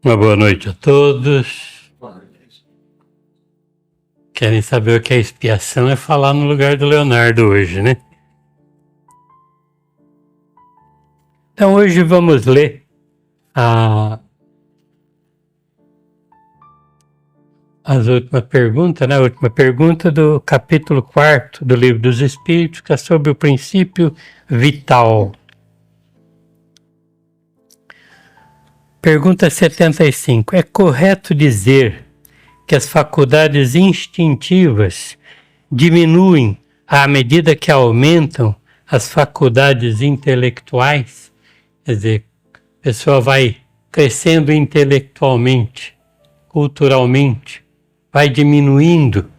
Uma boa noite a todos. Querem saber o que é expiação? É falar no lugar do Leonardo hoje, né? Então hoje vamos ler as últimas perguntas, né? A última pergunta do capítulo 4 do Livro dos Espíritos, que é sobre o princípio vital. Pergunta 75. É correto dizer que as faculdades instintivas diminuem à medida que aumentam as faculdades intelectuais? Quer dizer, a pessoa vai crescendo intelectualmente, culturalmente, vai diminuindo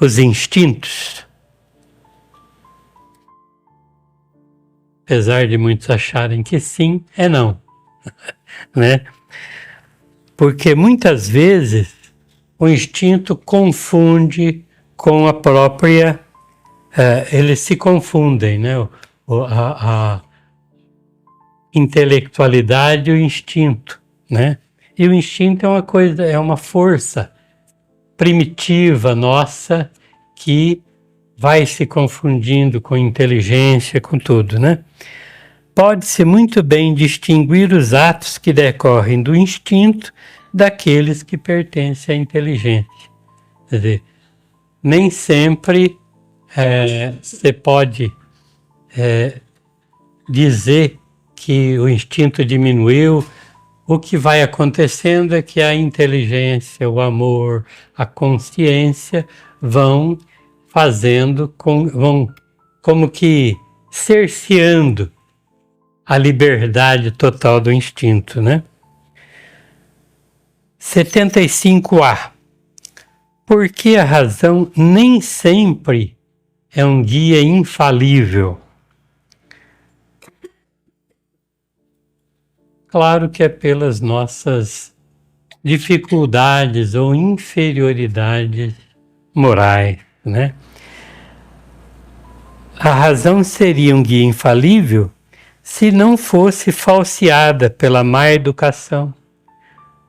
os instintos. Apesar de muitos acharem que sim, é não. Né? Porque muitas vezes o instinto confunde com a própria... eles se confundem, né? A intelectualidade e o instinto, né? E o instinto é uma coisa, é uma força primitiva nossa que vai se confundindo com inteligência, com tudo, né? Pode-se muito bem distinguir os atos que decorrem do instinto daqueles que pertencem à inteligência. Quer dizer, nem sempre você pode dizer que o instinto diminuiu. O que vai acontecendo é que a inteligência, o amor, a consciência vão fazendo, vão como que cerceando a liberdade total do instinto, né? 75A. Por que a razão nem sempre é um guia infalível? Claro que é pelas nossas dificuldades ou inferioridades morais, né? A razão seria um guia infalível se não fosse falseada pela má educação,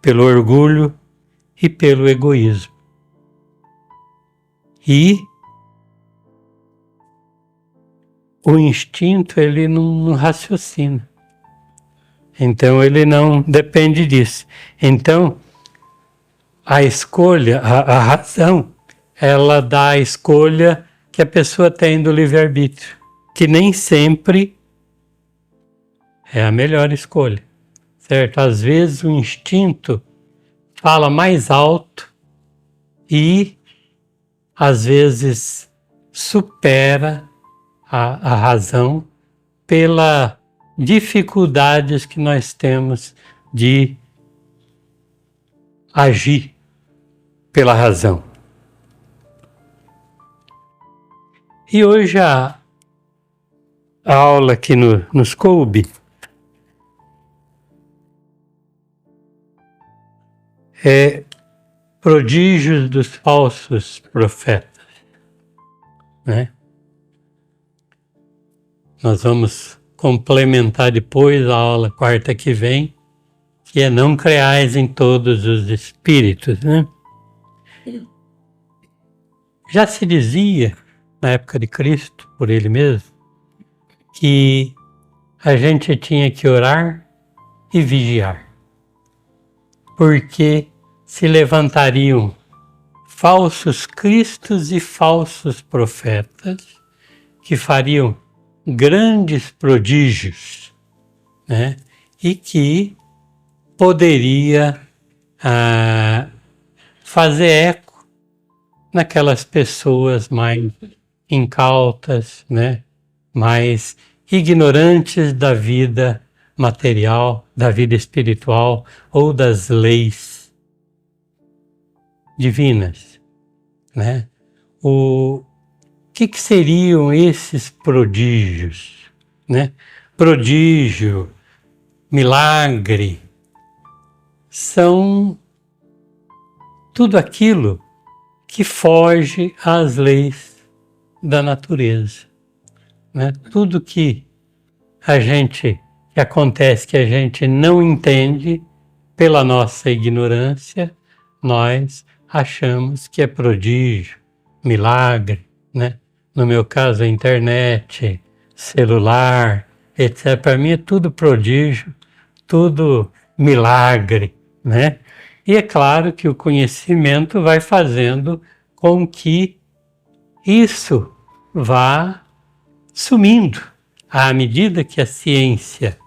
pelo orgulho e pelo egoísmo. E o instinto, ele não raciocina. Então ele não depende disso. Então a escolha, a razão, ela dá a escolha que a pessoa tem do livre-arbítrio, que nem sempre é a melhor escolha, certo? Às vezes o instinto fala mais alto e às vezes supera a razão pela dificuldades que nós temos de agir pela razão. E hoje a aula que nos coube é prodígios dos falsos profetas, né? Nós vamos complementar depois a aula quarta que vem, que é não creais em todos os espíritos, né? Já se dizia, na época de Cristo, por ele mesmo, que a gente tinha que orar e vigiar, porque se levantariam falsos cristos e falsos profetas que fariam grandes prodígios, né? E que poderia fazer eco naquelas pessoas mais incautas, né? Mais ignorantes da vida material, da vida espiritual ou das leis divinas, né? O que seriam esses prodígios, né? Prodígio, milagre, são tudo aquilo que foge às leis da natureza, né? Tudo que acontece que a gente não entende, pela nossa ignorância, nós achamos que é prodígio, milagre, né? No meu caso, a internet, celular, etc. Para mim é tudo prodígio, tudo milagre, né? E é claro que o conhecimento vai fazendo com que isso vá sumindo. À medida que a ciência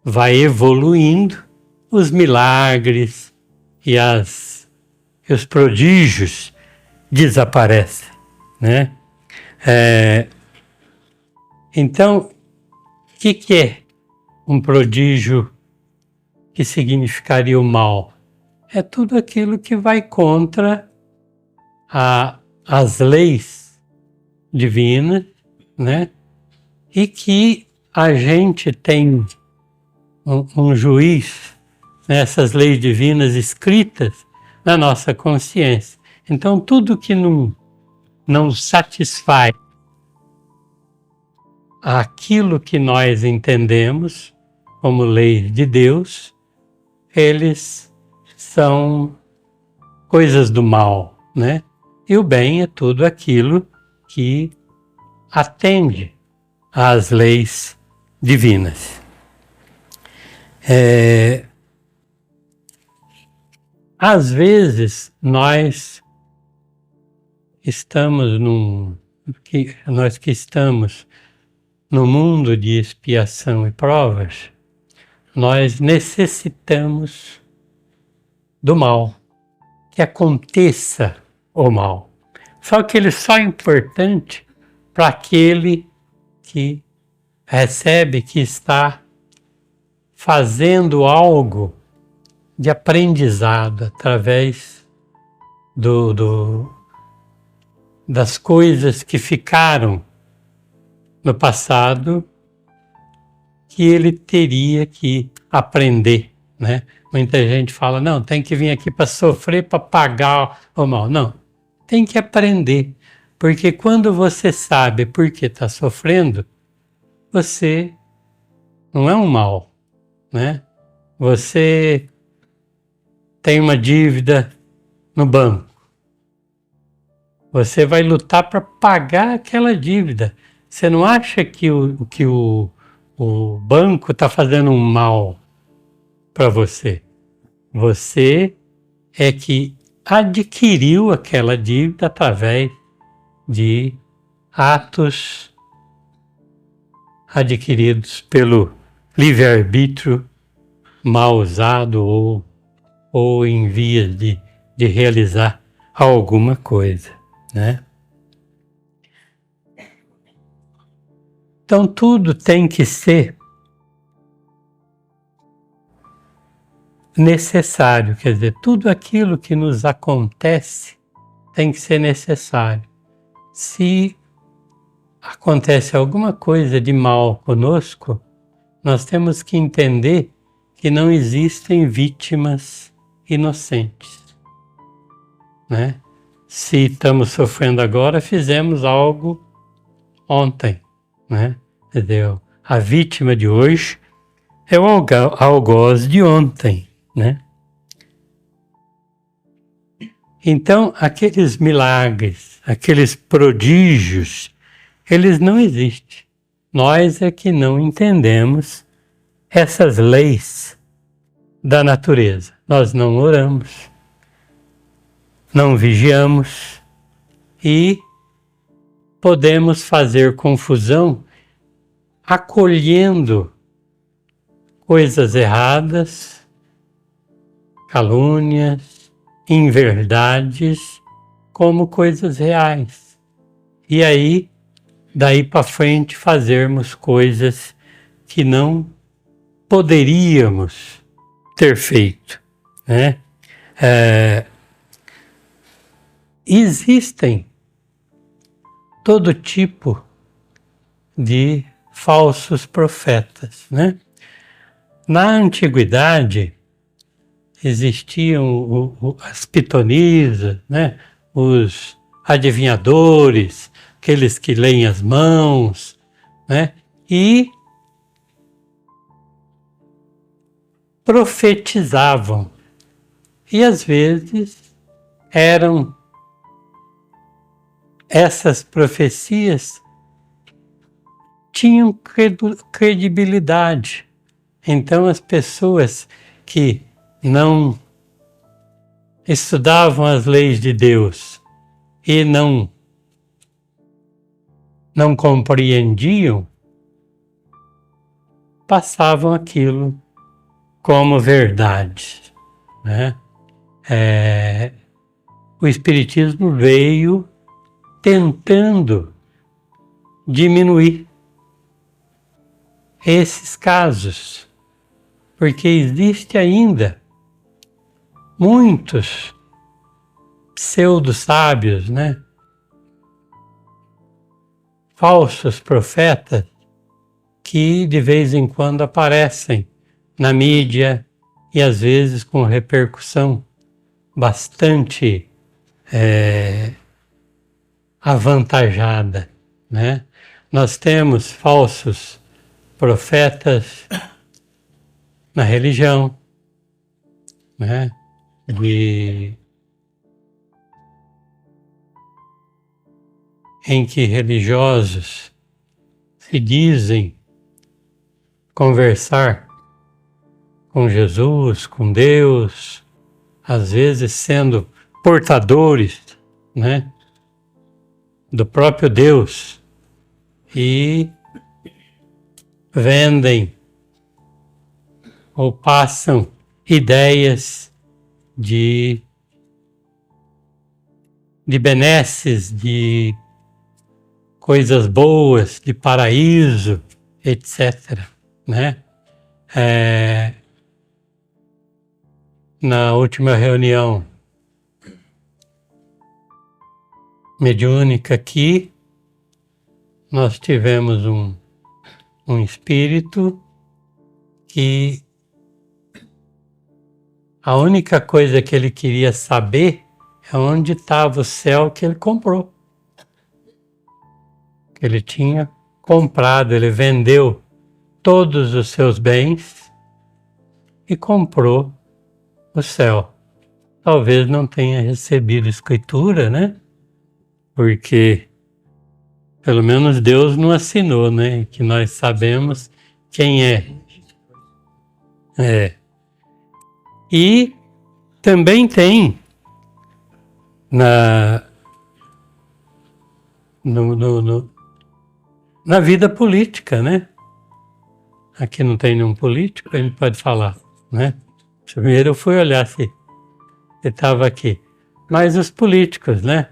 vai evoluindo, os milagres e os prodígios desaparecem, né? Então, o que é um prodígio que significaria o mal? É tudo aquilo que vai contra as leis divinas, né? E que a gente tem um juiz nessas leis divinas escritas na nossa consciência. Então, tudo que não satisfaz aquilo que nós entendemos como leis de Deus, eles são coisas do mal, né? E o bem é tudo aquilo que atende às leis divinas. Às vezes nós que estamos no mundo de expiação e provas, nós necessitamos do mal, que aconteça o mal. Só que ele só é importante para aquele que recebe, que está fazendo algo de aprendizado através das coisas que ficaram no passado, que ele teria que aprender, né? Muita gente fala, não, tem que vir aqui para sofrer, para pagar o mal. Não, tem que aprender, porque quando você sabe por que está sofrendo, você não é um mal, né? Você tem uma dívida no banco. Você vai lutar para pagar aquela dívida. Você não acha que o banco está fazendo um mal para você? Você é que adquiriu aquela dívida através de atos adquiridos pelo livre-arbítrio mal usado ou em vias de realizar alguma coisa, né? Então tudo tem que ser necessário, quer dizer, tudo aquilo que nos acontece tem que ser necessário. Se acontece alguma coisa de mal conosco, nós temos que entender que não existem vítimas inocentes, né? Se estamos sofrendo agora, fizemos algo ontem, né? Entendeu? A vítima de hoje é o algoz de ontem, né? Então, aqueles milagres, aqueles prodígios, eles não existem. Nós é que não entendemos essas leis da natureza. Nós não oramos, não vigiamos e podemos fazer confusão acolhendo coisas erradas, calúnias, inverdades, como coisas reais. E aí, daí para frente, fazermos coisas que não poderíamos ter feito, né? Existem todo tipo de falsos profetas, né? Na antiguidade existiam as pitonisas, né? Os adivinhadores, aqueles que leem as mãos, né? E profetizavam. E às vezes eram essas profecias tinham credibilidade. Então as pessoas que não estudavam as leis de Deus e não compreendiam, passavam aquilo como verdade, né? O Espiritismo veio tentando diminuir esses casos, porque existe ainda muitos pseudo-sábios, né? Falsos profetas que de vez em quando aparecem na mídia e às vezes com repercussão bastante avantajada, né? Nós temos falsos profetas na religião, né? Em que religiosos se dizem conversar com Jesus, com Deus, às vezes sendo portadores, né, do próprio Deus, e vendem ou passam ideias de benesses, de coisas boas, de paraíso, etc., né? Na última reunião mediúnica aqui, nós tivemos um espírito que a única coisa que ele queria saber é onde estava o céu que ele comprou. Que ele tinha comprado, ele vendeu todos os seus bens e comprou o céu. Talvez não tenha recebido escritura, né? Porque pelo menos Deus não assinou, né? Que nós sabemos quem é. E também tem na vida política, né? Aqui não tem nenhum político, ele pode falar, né? Primeiro eu fui olhar se estava aqui. Mas os políticos, né?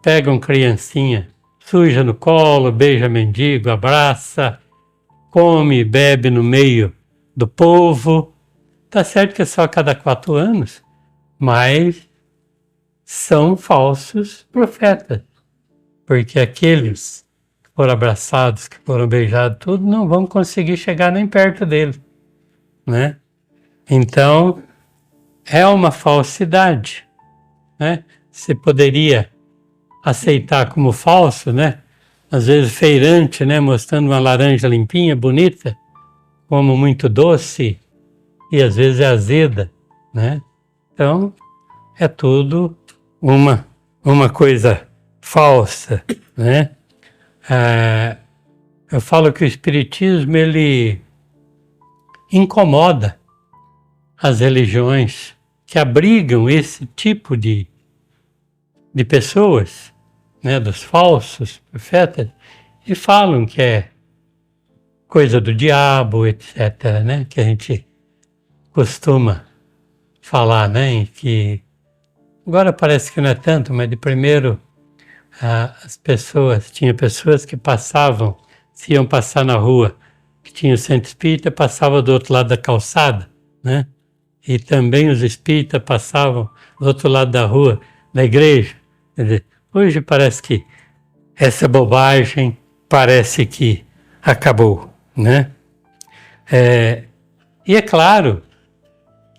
Pegam criancinha, suja no colo, beija mendigo, abraça, come e bebe no meio do povo. Tá certo que é só a cada 4 anos, mas são falsos profetas. Porque aqueles que foram abraçados, que foram beijados, tudo, não vão conseguir chegar nem perto dele, né? Então, é uma falsidade, né? Você poderia aceitar como falso, né? Às vezes feirante, né? Mostrando uma laranja limpinha, bonita, como muito doce, e às vezes é azeda, né? Então, é tudo uma coisa falsa, né? Eu falo que o Espiritismo, ele incomoda as religiões que abrigam esse tipo de pessoas, né, dos falsos profetas, e falam que é coisa do diabo, etc., né, que a gente costuma falar, né, que agora parece que não é tanto, mas de primeiro tinha pessoas que passavam, se iam passar na rua, que tinha o centro espírita, passava do outro lado da calçada, né? E também os espíritas passavam do outro lado da rua, da igreja. Quer dizer, hoje parece que essa bobagem parece que acabou, né? E é claro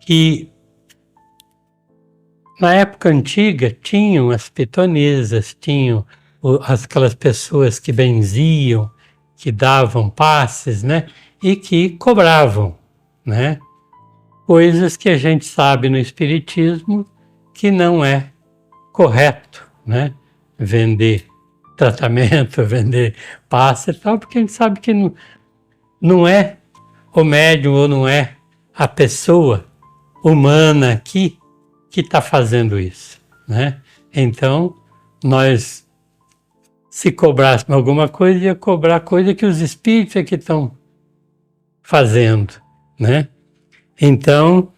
que na época antiga tinham as pitonisas, tinham aquelas pessoas que benziam, que davam passes, né? E que cobravam, né? coisas que a gente sabe no Espiritismo que não é correto, né? Vender tratamento, vender passe e tal, porque a gente sabe que não é o médium ou não é a pessoa humana aqui que está fazendo isso, né? Então, nós, se cobrássemos alguma coisa, ia cobrar coisa que os espíritos é que estão fazendo, né? Então,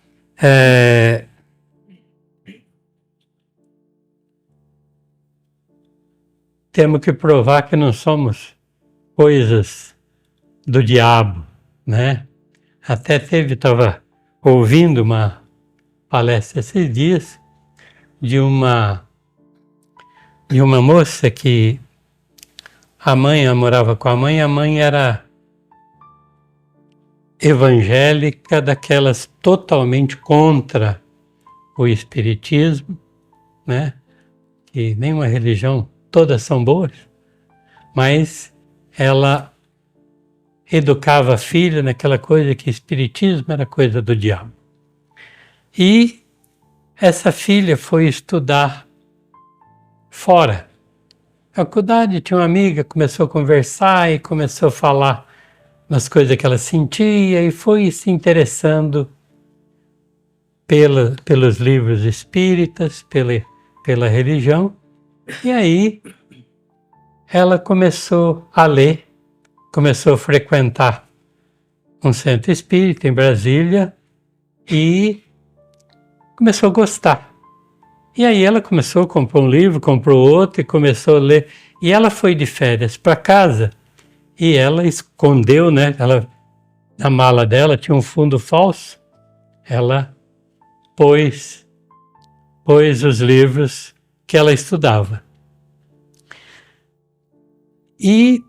temos que provar que não somos coisas do diabo, né? Até estava ouvindo uma palestra esses dias de uma moça que a mãe, ela morava com a mãe era evangélica, daquelas totalmente contra o espiritismo, né? Que nenhuma religião, todas são boas, mas ela educava a filha naquela coisa que espiritismo era coisa do diabo. E essa filha foi estudar fora. Na faculdade tinha uma amiga, começou a conversar e começou a falar nas coisas que ela sentia e foi se interessando pelos livros espíritas, pela religião. E aí ela começou a ler, começou a frequentar um centro espírita em Brasília e começou a gostar. E aí ela começou a comprar um livro, comprou outro e começou a ler. E ela foi de férias para casa e ela escondeu, né? Na mala dela tinha um fundo falso. Ela pôs os livros que ela estudava. E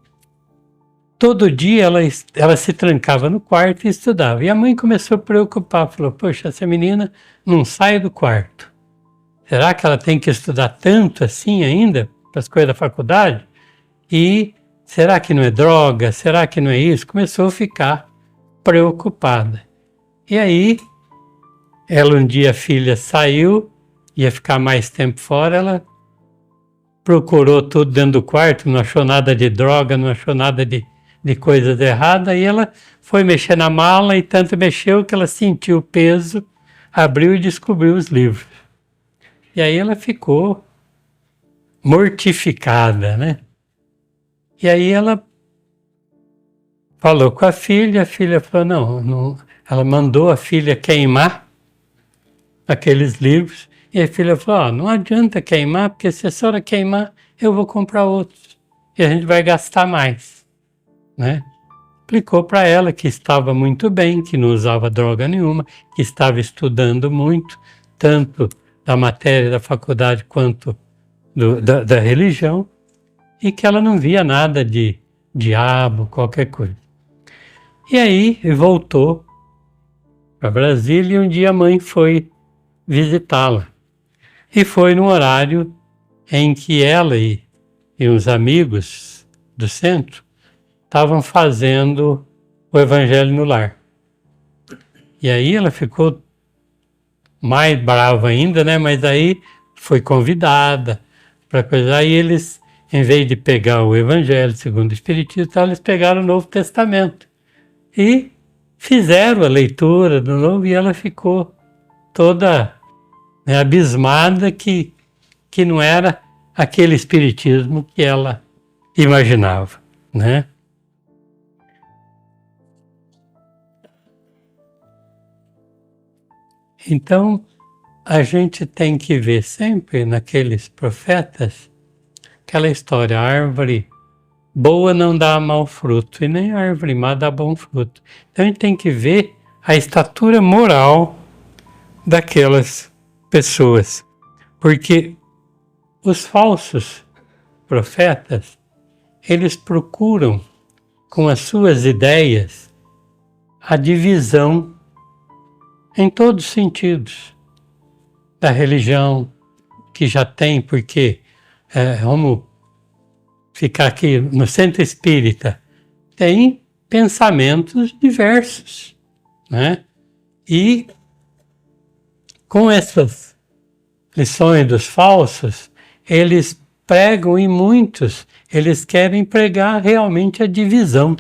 todo dia ela se trancava no quarto e estudava. E a mãe começou a preocupar, falou, poxa, essa menina não sai do quarto. Será que ela tem que estudar tanto assim ainda para as coisas da faculdade? E será que não é droga? Será que não é isso? Começou a ficar preocupada. E aí, um dia a filha saiu, ia ficar mais tempo fora, ela procurou tudo dentro do quarto, não achou nada de droga, não achou nada de coisas erradas, e ela foi mexer na mala e tanto mexeu que ela sentiu o peso, abriu e descobriu os livros. E aí ela ficou mortificada, né? E aí ela falou com a filha falou, não, ela mandou a filha queimar aqueles livros, e a filha falou, não adianta queimar, porque se a senhora queimar, eu vou comprar outros, e a gente vai gastar mais, né? Explicou para ela que estava muito bem, que não usava droga nenhuma, que estava estudando muito, tanto da matéria da faculdade quanto da religião, e que ela não via nada de diabo, qualquer coisa. E aí voltou para Brasília e um dia a mãe foi visitá-la. E foi no horário em que ela e uns amigos do centro estavam fazendo o Evangelho no Lar. E aí ela ficou mais brava ainda, né? Mas aí foi convidada para coisa. Aí eles, em vez de pegar o Evangelho segundo o Espiritismo, eles pegaram o Novo Testamento e fizeram a leitura do Novo e ela ficou toda, né, abismada que não era aquele Espiritismo que ela imaginava, né? Então, a gente tem que ver sempre naqueles profetas aquela história, a árvore boa não dá mau fruto e nem a árvore má dá bom fruto. Então a gente tem que ver a estatura moral daquelas pessoas, porque os falsos profetas, eles procuram com as suas ideias a divisão em todos os sentidos da religião que já tem, porque vamos ficar aqui no centro espírita, tem pensamentos diversos, né? E com essas lições dos falsos, eles pregam, e muitos, eles querem pregar realmente a divisão,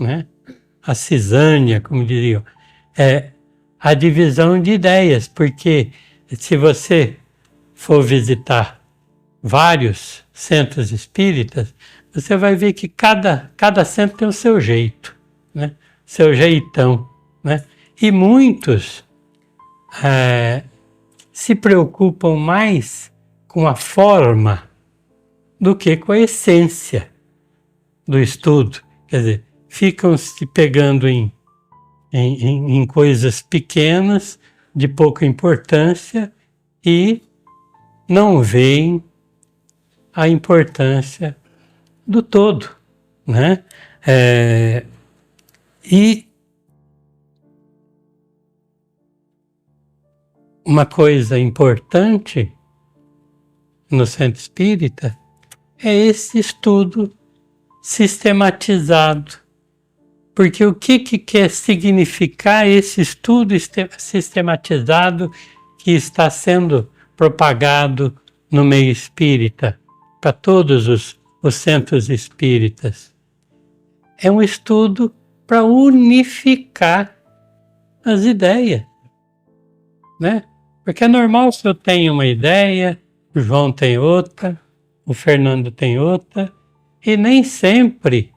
né? A cisânia, como diriam, a divisão de ideias, porque se você for visitar vários centros espíritas, você vai ver que cada centro tem o seu jeito, né? Seu jeitão, né? E muitos se preocupam mais com a forma do que com a essência do estudo. Quer dizer, ficam se pegando em coisas pequenas, de pouca importância, e não veem a importância do todo, né? E uma coisa importante no centro espírita é esse estudo sistematizado. Porque o que quer significar esse estudo sistematizado que está sendo propagado no meio espírita, para todos os centros espíritas? É um estudo para unificar as ideias, né? Porque é normal se eu tenho uma ideia, o João tem outra, o Fernando tem outra, e nem sempre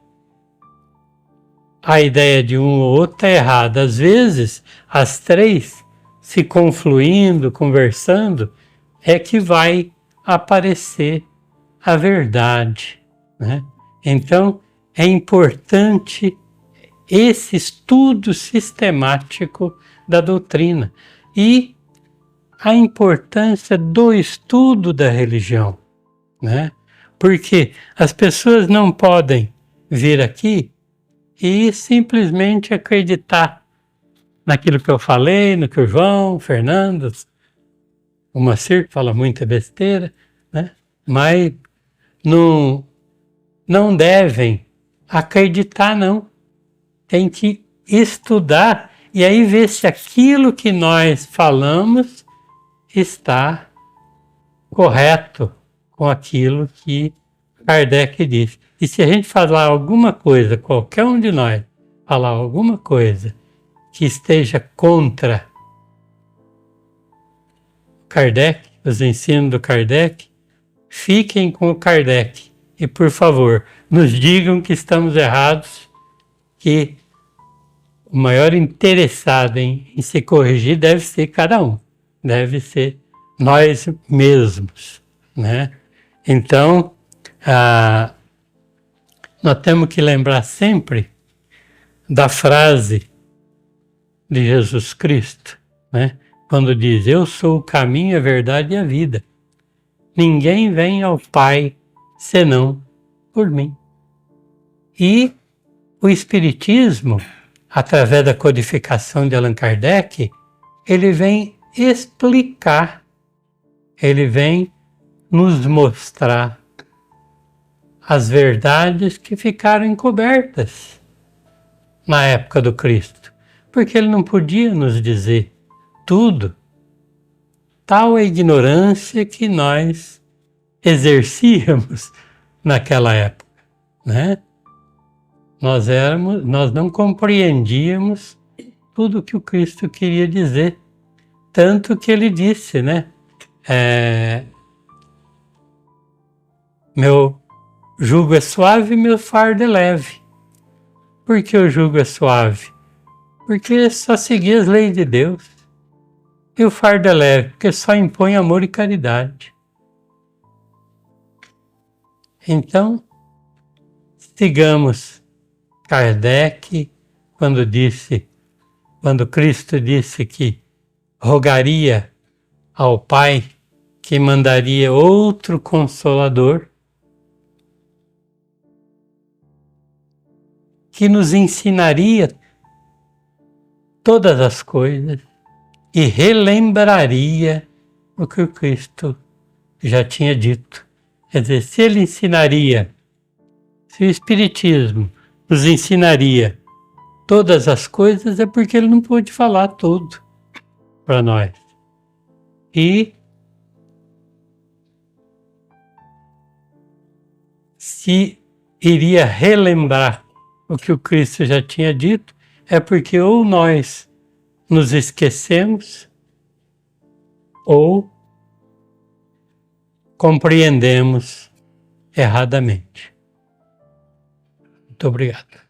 a ideia de um ou outro está errada. Às vezes, as três se confluindo, conversando, é que vai aparecer a verdade, né? Então, é importante esse estudo sistemático da doutrina e a importância do estudo da religião, né? Porque as pessoas não podem vir aqui e simplesmente acreditar naquilo que eu falei, no que o João, o Fernando, o Moacir fala muita besteira, né? Mas não devem acreditar, não. Tem que estudar e aí ver se aquilo que nós falamos está correto com aquilo que Kardec disse. E se a gente falar alguma coisa, qualquer um de nós falar alguma coisa que esteja contra Kardec, os ensinos do Kardec, fiquem com o Kardec e, por favor, nos digam que estamos errados, que o maior interessado em se corrigir deve ser cada um, deve ser nós mesmos, né? Então, nós temos que lembrar sempre da frase de Jesus Cristo, né? Quando diz: eu sou o caminho, a verdade e a vida. Ninguém vem ao Pai senão por mim. E o Espiritismo, através da codificação de Allan Kardec, ele vem explicar, ele vem nos mostrar as verdades que ficaram encobertas na época do Cristo, porque ele não podia nos dizer tudo. Tal a ignorância que nós exercíamos naquela época, né? Nós não compreendíamos tudo que o Cristo queria dizer, tanto que ele disse, né? Meu jugo é suave e meu fardo é leve. Por que o jugo é suave? Porque é só seguir as leis de Deus. E o fardo é leve, porque só impõe amor e caridade. Então, sigamos Kardec quando Cristo disse que rogaria ao Pai que mandaria outro Consolador, que nos ensinaria todas as coisas e relembraria o que o Cristo já tinha dito. Quer dizer, se ele ensinaria, se o Espiritismo nos ensinaria todas as coisas, é porque ele não pôde falar tudo para nós. E se iria relembrar o que o Cristo já tinha dito, é porque ou nós nos esquecemos ou compreendemos erradamente. Muito obrigado.